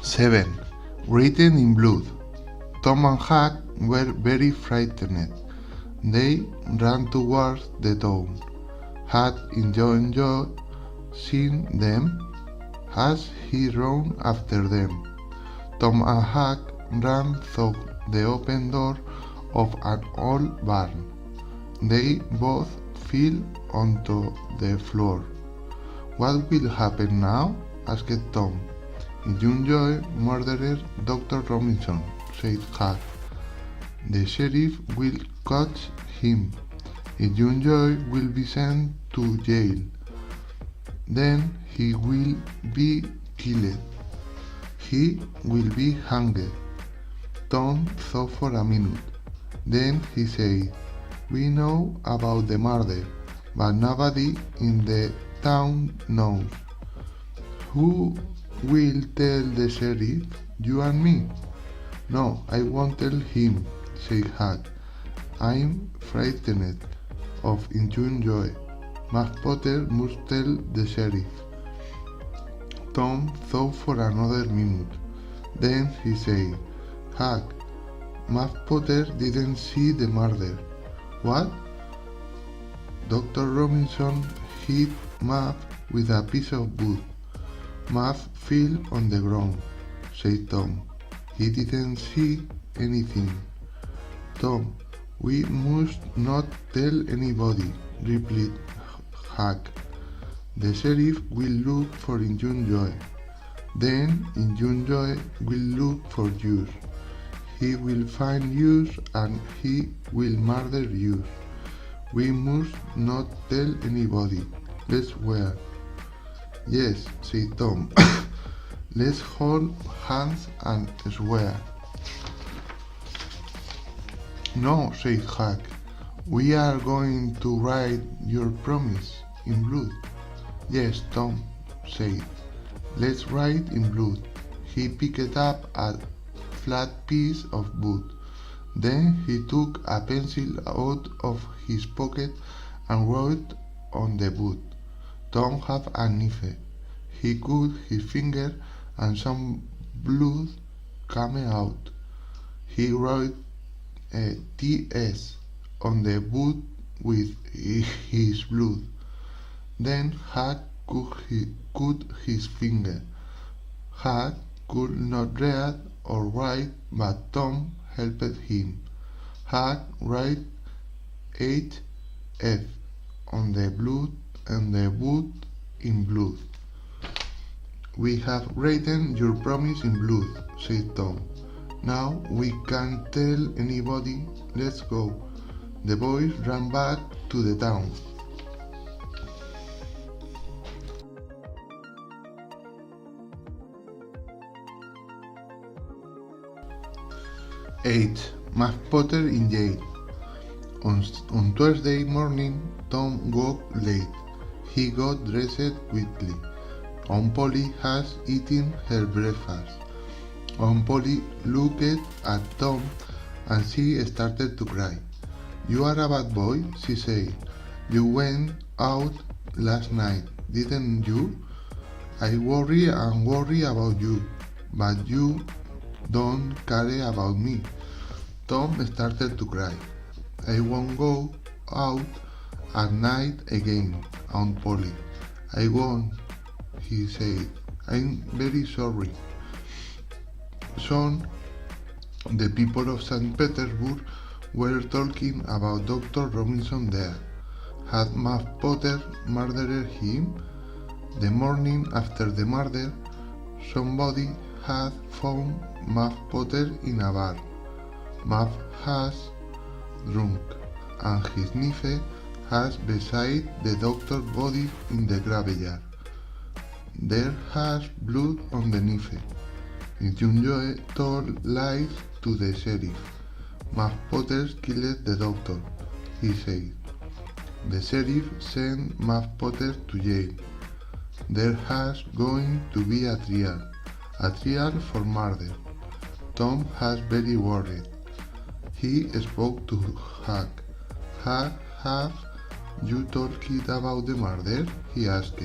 7. Written in blood. Tom and Huck were very frightened. They ran towards the town. Huck enjoyed seeing them as he ran after them. Tom and Huck ran through the open door of an old barn. They both fell onto the floor. "What will happen now?" asked Tom. "If you enjoy murdered Dr. Robinson," said Huck, "the sheriff will catch him. If you enjoy will be sent to jail. Then he will be killed. He will be hanged." Tom thought for a minute. Then he said, "We know about the murder, but nobody in the town knows. Who will tell the sheriff? You and me?" "No, I won't tell him," said Huck. "I'm frightened of Joy. Muff Potter must tell the sheriff." Tom thought for another minute. Then he said, "Huck, Muff Potter didn't see the murder." "What?" "Dr. Robinson hit Muff with a piece of wood. Muff fell on the ground," said Tom. "He didn't see anything." "Tom, we must not tell anybody," replied Huck. "The sheriff will look for Injun Joy. Then Injun Joy will look for you. He will find you and he will murder you. We must not tell anybody. Let's swear." "Yes," said Tom. "Let's hold hands and swear." "No," said Huck. "We are going to write your promise in blood." "Yes," Tom said. "Let's write in blood." He picked up a flat piece of wood. Then he took a pencil out of his pocket and wrote on the wood. Tom had a knife. He cut his finger and some blood came out. He wrote TS on the wood with his blood. Then Huck cut his finger. Huck could not read or write, but Tom helped him. Huck wrote HF on the blood and the wood in blood. "We have written your promise in blood," said Tom. "Now we can't tell anybody. Let's go." The boys ran back to the town. Eight. Muff Potter in jail. On Thursday morning, Tom woke late. He got dressed quickly. Aunt Polly has eaten her breakfast. Aunt Polly looked at Tom and she started to cry. "You are a bad boy," she said. "You went out last night, didn't you? I worry and worry about you, but you don't care about me." Tom started to cry. "I won't go out at night again, Aunt Polly. I won't," he said. "I'm very sorry." Soon, the people of St. Petersburg were talking about Dr. Robinson there. Had Muff Potter murdered him? The morning after the murder, somebody had found Muff Potter in a bar. Muff has drunk, and his knife has beside the doctor's body in the graveyard. There has blood on the knife. Injun Joy told lies to the sheriff. Muff Potter killed the doctor, he said. The sheriff sent Muff Potter to jail. There has going to be a trial for murder. Tom has very worried. He spoke to Huck. "Huck, have you talked about the murder?" he asked.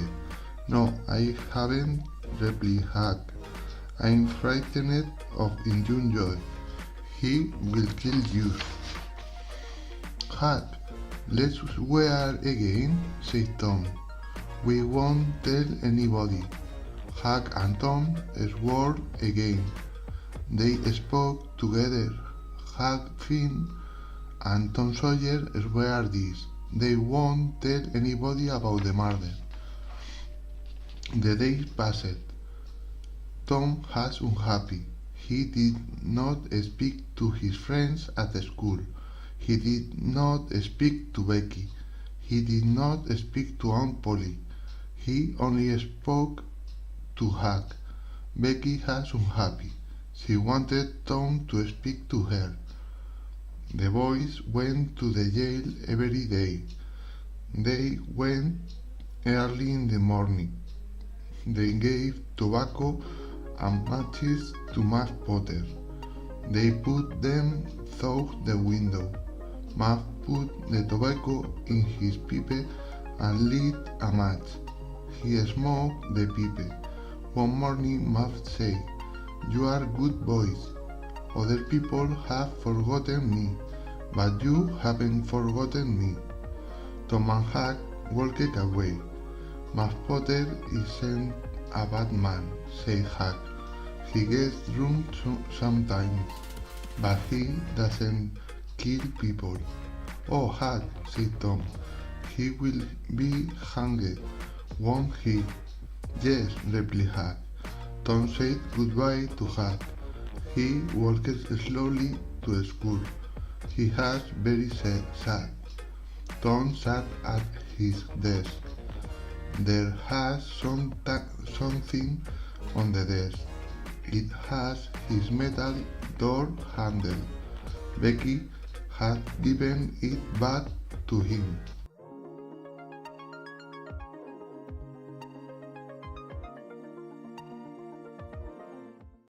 "No, I haven't," replied Huck. I'm frightened of Joy. He will kill you. Huck, let's swear again, said Tom. We won't tell anybody. Huck and Tom swore again. They spoke together. Huck Finn and Tom Sawyer swear this. They won't tell anybody about the murder. The days passed. Tom was unhappy. He did not speak to his friends at school. He did not speak to Becky. He did not speak to Aunt Polly. He only spoke to Huck. Becky was unhappy. She wanted Tom to speak to her. The boys went to the jail every day. They went early in the morning. They gave tobacco and matches to Muff Potter. They put them through the window. Muff put the tobacco in his pipe and lit a match. He smoked the pipe. One morning Muff said, "You are good boys. Other people have forgotten me, but you haven't forgotten me." Tom and Huck walked away. Muff Potter isn't a bad man, said Huck. He gets drunk sometimes, but he doesn't kill people. "Oh, Huck," said Tom. "He will be hanged, won't he?" "Yes," replied Huck. Tom said goodbye to Huck. He walked slowly to school. He was very sad. Tom sat at his desk. There was something on the desk. It has his metal door handle. Becky had given it back to him.